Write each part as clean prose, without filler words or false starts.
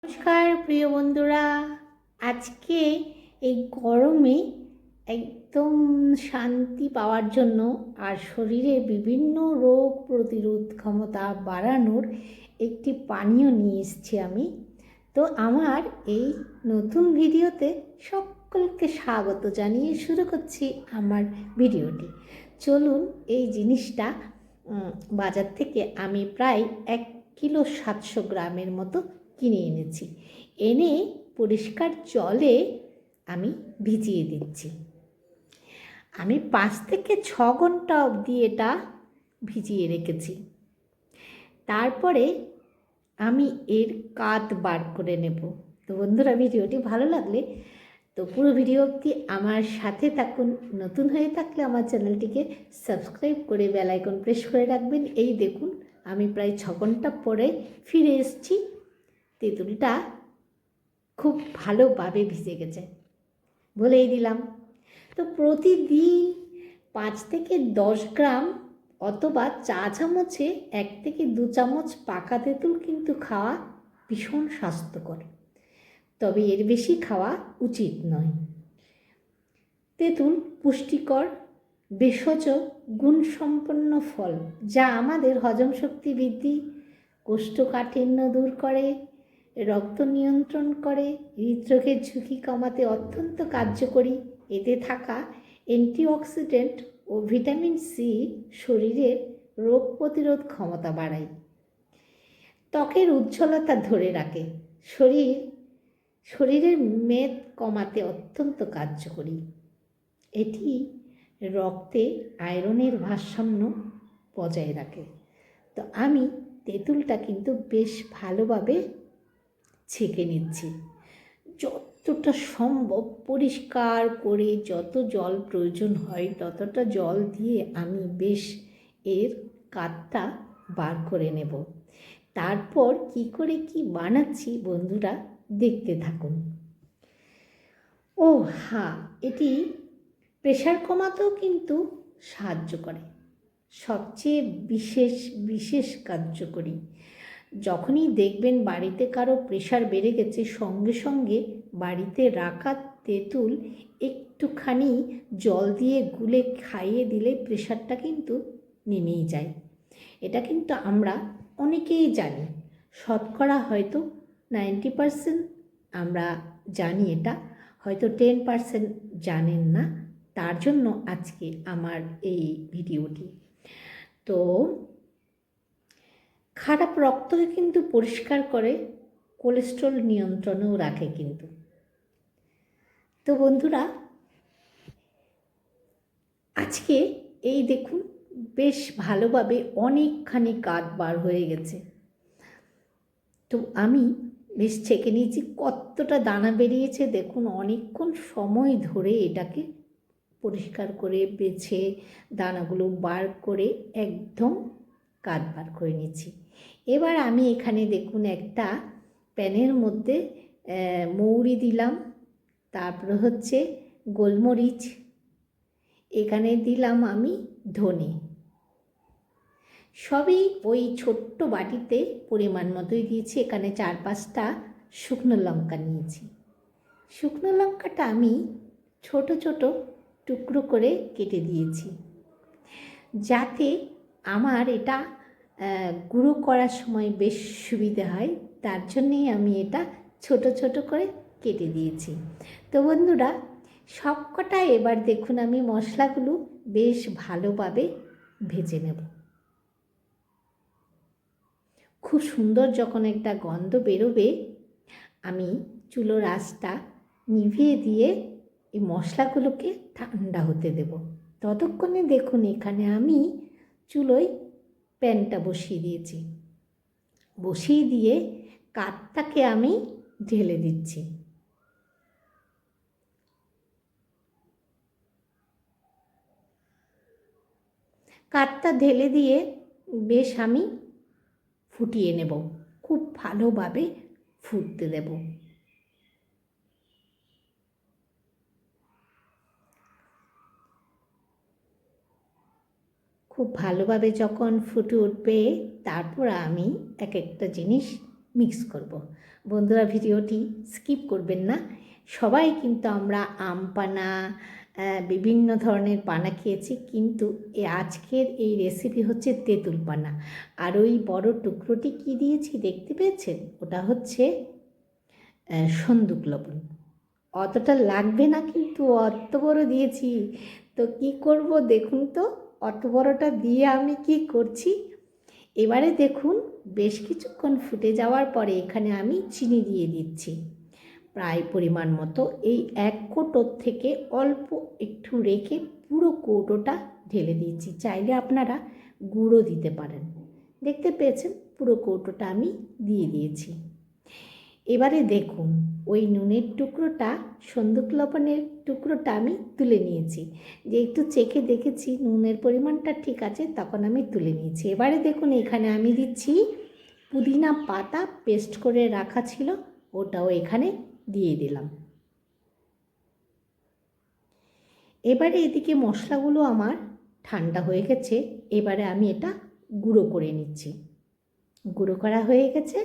নমস্কার প্রিয় বন্ধুরা, আজকে এই গরমে একদম শান্তি পাওয়ার জন্য আর শরীরের বিভিন্ন রোগ প্রতিরোধ ক্ষমতা বাড়ানোর একটি পানীয় নিয়ে এসেছি আমি। তো আমার এই নতুন ভিডিওতে সকলকে স্বাগত জানিয়ে শুরু করছি আমার ভিডিওটি। চলুন, এই জিনিসটা বাজার থেকে আমি প্রায় 1 কিলো 700 গ্রামের মতো কিনে এনেছি। এনে পরিষ্কার জলে আমি ভিজিয়ে দিচ্ছি। আমি 5 থেকে 6 ঘন্টা অবধি এটা ভিজিয়ে রেখেছি। তারপরে আমি এর কাত বার করে নেব। তো বন্ধুরা, ভিডিওটি ভালো লাগলে তো পুরো ভিডিও অবধি আমার সাথে থাকুন। নতুন হয়ে থাকলে আমার চ্যানেলটিকে সাবস্ক্রাইব করে বেল আইকন প্রেস করে রাখবেন। এই দেখুন, আমি প্রায় 6 ঘন্টা পরে ফিরে এসেছি। তেঁতুলটা খুব ভালোভাবে ভিজে গেছে, বলেই দিলাম। তো প্রতিদিন 5 থেকে 10 গ্রাম অথবা চা চামচে 1 থেকে 2 চামচ পাকা তেঁতুল কিন্তু খাওয়া ভীষণ স্বাস্থ্যকর, তবে এর বেশি খাওয়া উচিত নয়। তেঁতুল পুষ্টিকর ভেষজ গুণসম্পন্ন ফল, যা আমাদের হজম শক্তি বৃদ্ধি, কোষ্ঠকাঠিন্য দূর করে, রক্ত নিয়ন্ত্রণ করে, হৃদরোগের ঝুঁকি কমাতে অত্যন্ত কার্যকরী। এতে থাকা অ্যান্টিঅক্সিডেন্ট ও ভিটামিন সি শরীরের রোগ প্রতিরোধ ক্ষমতা বাড়ায়, ত্বকের উজ্জ্বলতা ধরে রাখে, শরীরের মেদ কমাতে অত্যন্ত কার্যকরী। এটি রক্তে আয়রনের ভারসাম্য বজায় রাখে। তো আমি তেঁতুলটা কিন্তু বেশ ভালোভাবে ছেঁকে নিচ্ছি। যতটা সম্ভব পরিষ্কার করে যত জল প্রয়োজন হয় ততটা জল দিয়ে আমি বেশ এর কাতটা বার করে নেব। তারপর কি করে কি বানাচ্ছি বন্ধুরা, দেখতে থাকুন। ও হ্যাঁ, এটি প্রেশার কমাতেও কিন্তু সাহায্য করে, সবচেয়ে বিশেষ কার্যকরী। যখনই দেখবেন বাড়িতে কারো প্রেশার বেড়ে গেছে, সঙ্গে সঙ্গে বাড়িতে রাখা তেঁতুল একটুখানি জল দিয়ে গুলে খাইয়ে দিলে প্রেশারটা কিন্তু নেমেই যায়। এটা কিন্তু আমরা অনেকেই জানি, শতকরা হয়তো 90% আমরা জানি, এটা হয়তো 10% জানেন না। তার জন্য আজকে আমার এই ভিডিওটি। তো খারাপ রক্তকে কিন্তু পরিষ্কার করে, কোলেস্ট্রল নিয়ন্ত্রণেও রাখে কিন্তু। তো বন্ধুরা, আজকে এই দেখুন বেশ ভালোভাবে অনেকখানি কাত বার হয়ে গেছে। তো আমি বেশ ছেঁকে নিয়েছি। কতটা দানা বেরিয়েছে দেখুন, অনেকক্ষণ সময় ধরে এটাকে পরিষ্কার করে বেছে দানাগুলো বার করে একদম কাত বার করে নিচ্ছি। এবার আমি এখানে দেখুন একটা প্যানের মধ্যে মৌরি দিলাম, তারপরে হচ্ছে গোলমরিচ, এখানে দিলাম আমি ধনে, সবই ওই ছোট্ট বাটিতে পরিমাণ মতোই দিয়েছি। এখানে 4-5টা শুকনো লঙ্কা নিয়েছি। শুকনো লঙ্কাটা আমি ছোট ছোট টুকরো করে কেটে দিয়েছি, যাতে আমার এটা গুঁড়ো করার সময় বেশ সুবিধে হয়। তার জন্যেই আমি এটা ছোট ছোট করে কেটে দিয়েছি। তো বন্ধুরা, সবকটা এবার দেখুন আমি মশলাগুলো বেশ ভালোভাবে ভেজে নেব। খুব সুন্দর যখন একটা গন্ধ বেরোবে, আমি চুলোর আঁচটা নিভিয়ে দিয়ে এই মশলাগুলোকে ঠান্ডা হতে দেব। ততক্ষণে দেখুন এখানে আমি চুলোয় প্যানটা বসিয়ে দিয়েছি। বসিয়ে দিয়ে কাঠটাকে আমি ঢেলে দিচ্ছি। কাঠটা ঢেলে দিয়ে বেশ আমি ফুটিয়ে নেব, খুব ভালোভাবে ফুটতে দেব। খুব ভালোভাবে যখন ফুটে উঠবে, তারপর আমি এক একটা জিনিস মিক্স করব। বন্ধুরা ভিডিওটি স্কিপ করবেন না। সবাই কিন্তু আমরা আম পানা বিভিন্ন ধরনের পানা খেয়েছি, কিন্তু আজকের এই রেসিপি হচ্ছে তেঁতুল পানা। আর ওই বড় টুকরোটি কি দিয়েছি দেখতে পেয়েছেন? ওটা হচ্ছে সন্দুক লবণ। অতটা লাগবে না, কিন্তু অত বড় দিয়েছি। তো কি করব দেখুন তো, অত বড়টা দিয়ে আমি কি করছি। এবারে দেখুন, বেশ কিছুক্ষণ ফুটে যাওয়ার পরে এখানে আমি চিনি দিয়ে দিচ্ছি প্রায় পরিমাণ মতো। এই এক কৌটোর থেকে অল্প একটু রেখে পুরো কৌটোটা ঢেলে দিচ্ছি। চাইলে আপনারা গুঁড়ো দিতে পারেন। দেখতে পেয়েছেন পুরো কৌটোটা আমি দিয়ে দিয়েছি। এবারে দেখুন, ওই নুনের টুকরোটা, সন্দুক লবণের টুকরোটা আমি তুলে নিয়েছি। যে একটু চেখে দেখেছি নুনের পরিমাণটা ঠিক আছে, তখন আমি তুলে নিয়েছি। এবারে দেখুন, এখানে আমি দিচ্ছি পুদিনা পাতা পেস্ট করে রাখা ছিল, ওটাও এখানে দিয়ে দিলাম। এবারে এদিকে মশলাগুলো আমার ঠান্ডা হয়ে গেছে। এবারে আমি এটা গুঁড়ো করে নিচ্ছি। গুঁড়ো করা হয়ে গেছে।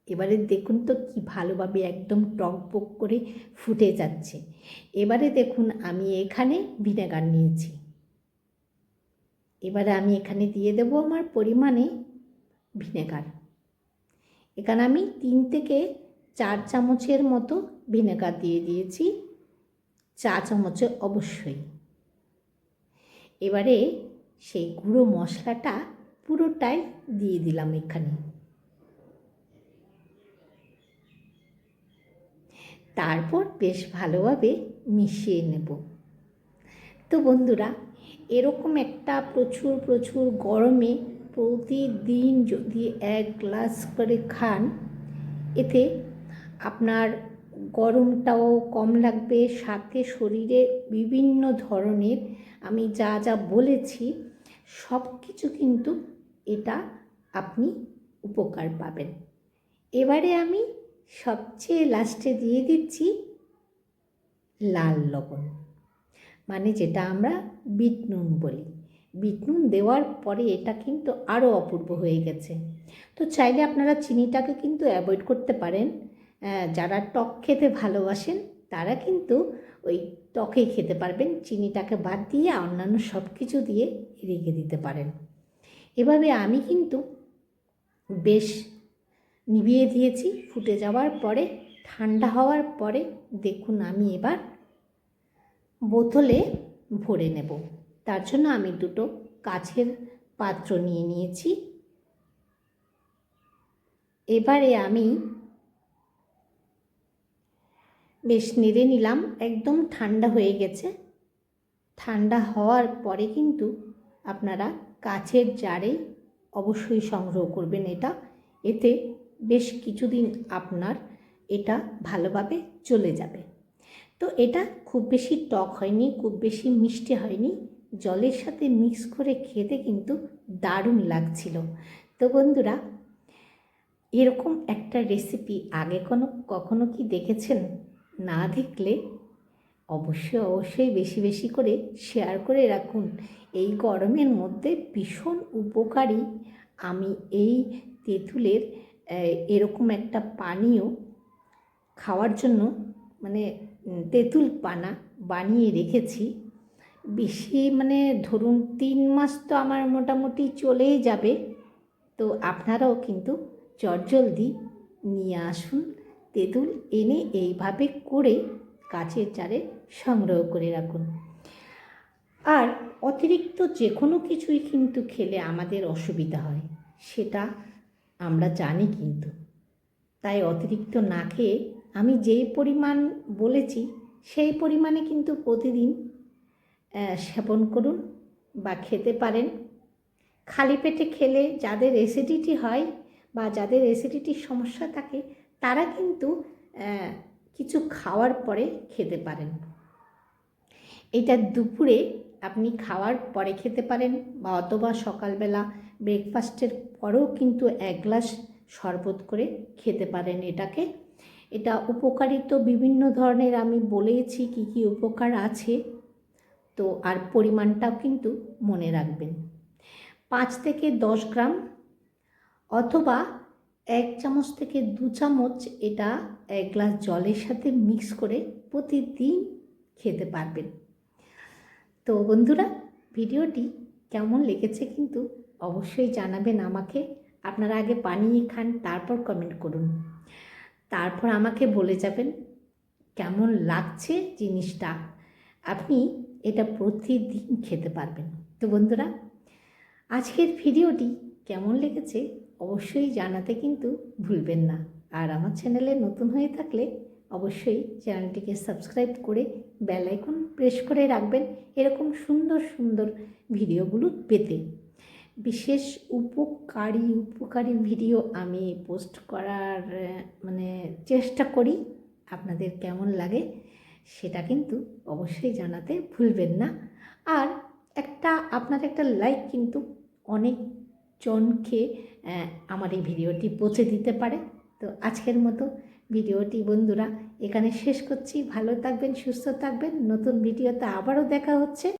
এবারে দেখুন তো কি ভালোভাবে একদম টকবক করে ফুটে যাচ্ছে। এবারে দেখুন, আমি এখানে ভিনেগার নিয়েছি। এবারে আমি এখানে দিয়ে দেবো আমার পরিমাণে ভিনেগার। এখানে আমি 3 থেকে 4 চামচের মতো ভিনেগার দিয়ে দিয়েছি, চা চামচে অবশ্যই। এবারে সেই গুঁড়ো মশলাটা পুরোটাই দিয়ে দিলাম এখানে। তারপর বেশ ভালোভাবে মিশিয়ে নেব। তো বন্ধুরা, এরকম একটা প্রচুর গরমে প্রতিদিন যদি 1 গ্লাস করে খান, এতে আপনার গরমটাও কম লাগবে, সাথে শরীরে বিভিন্ন ধরনের আমি যা যা বলেছি সব কিছু কিন্তু এটা আপনি উপকার পাবেন। এবারে আমি সবচেয়ে লাস্টে দিয়ে দিচ্ছি লাল লবণ, মানে যেটা আমরা বিট নুন বলি। বিট নুন দেওয়ার পরে এটা কিন্তু আরও অপূর্ব হয়ে গেছে। তো চাইলে আপনারা চিনিটাকে কিন্তু অ্যাভয়েড করতে পারেন। যারা টক খেতে ভালোবাসেন তারা কিন্তু ওই টকেই খেতে পারবেন, চিনিটাকে বাদ দিয়ে অন্যান্য সব কিছু দিয়ে রেখে দিতে পারেন। এভাবে আমি কিন্তু বেশ নিভিয়ে দিয়েছি। ফুটে যাওয়ার পরে, ঠান্ডা হওয়ার পরে দেখুন, আমি এবার বোতলে ভরে নেব। তার জন্য আমি 2টো কাচের পাত্র নিয়ে নিয়েছি। এবারে আমি বেশ নেড়ে নিলাম। একদম ঠান্ডা হয়ে গেছে। ঠান্ডা হওয়ার পরে কিন্তু আপনারা কাচের জারে অবশ্যই সংগ্রহ করবেন এটা। এতে বেশ কিছুদিন আপনার এটা ভালোভাবে চলে যাবে। তো এটা খুব বেশি টক হয়নি, খুব বেশি মিষ্টি হয়নি, জলের সাথে মিক্স করে খেতে কিন্তু দারুণ লাগছিল। তো বন্ধুরা, এরকম একটা রেসিপি আগে কখনো কি দেখেছেন? না দেখলে অবশ্যই বেশি বেশি করে শেয়ার করে রাখুন। এই গরমের মধ্যে ভীষণ উপকারী আমি এই তেঁতুলের এরকম একটা পানীয় খাওয়ার জন্য, মানে তেঁতুল পানা বানিয়ে রেখেছি। বেশি মানে ধরুন 3 মাস তো আমার মোটামুটি চলেই যাবে। তো আপনারাও কিন্তু চটজলদি নিয়ে আসুন তেঁতুল, এনে এইভাবে করে কাচের জারে সংগ্রহ করে রাখুন। আর অতিরিক্ত যে কোনো কিছুই কিন্তু খেলে আমাদের অসুবিধা হয়, সেটা আমরা জানি। কিন্তু তাই অতিরিক্ত না খেয়ে আমি যেই পরিমাণ বলেছি সেই পরিমাণে কিন্তু প্রতিদিন সেবন করুন বা খেতে পারেন। খালি পেটে খেলে যাদের অ্যাসিডিটি হয় বা যাদের অ্যাসিডিটির সমস্যা থাকে, তারা কিন্তু কিছু খাওয়ার পরে খেতে পারেন। এটা দুপুরে আপনি খাওয়ার পরে খেতে পারেন, বা অথবা সকালবেলা ব্রেকফাস্টের পরেও কিন্তু 1 গ্লাস শরবত করে খেতে পারেন এটাকে। এটা উপকারী তো বিভিন্ন ধরনের, আমি বলেছি কি কি উপকার আছে। তো আর পরিমাণটাও কিন্তু মনে রাখবেন, 5 থেকে 10 গ্রাম অথবা 1 চামচ থেকে 2 চামচ এটা 1 গ্লাস জলের সাথে মিক্স করে প্রতিদিন খেতে পারবেন। তো বন্ধুরা, ভিডিওটি কেমন লেগেছে কিন্তু অবশ্যই জানাবেন আমাকে। আপনারা আগে বানিয়ে খান, তারপর কমেন্ট করুন, তারপর আমাকে বলে যাবেন কেমন লাগছে জিনিসটা। আপনি এটা প্রতিদিন খেতে পারবেন। তো বন্ধুরা, আজকের ভিডিওটি কেমন লেগেছে অবশ্যই জানাতে কিন্তু ভুলবেন না। আর আমার চ্যানেলে নতুন হয়ে থাকলে অবশ্যই চ্যানেলটিকে সাবস্ক্রাইব করে বেল আইকন প্রেস করে রাখবেন এরকম সুন্দর সুন্দর ভিডিওগুলো পেতে। বিশেষ উপকারী ভিডিও আমি পোস্ট করার চেষ্টা করি। আপনাদের কেমন লাগে সেটা কিন্তু অবশ্যই জানাতে ভুলবেন না। আর আপনার একটা লাইক কিন্তু অনেক জনকে আমার এই ভিডিওটি পৌঁছে দিতে পারে। তো আজকের মতো ভিডিওটি বন্ধুরা এখানে শেষ করছি। ভালো থাকবেন, সুস্থ থাকবেন। নতুন ভিডিওতে আবারও দেখা হচ্ছে।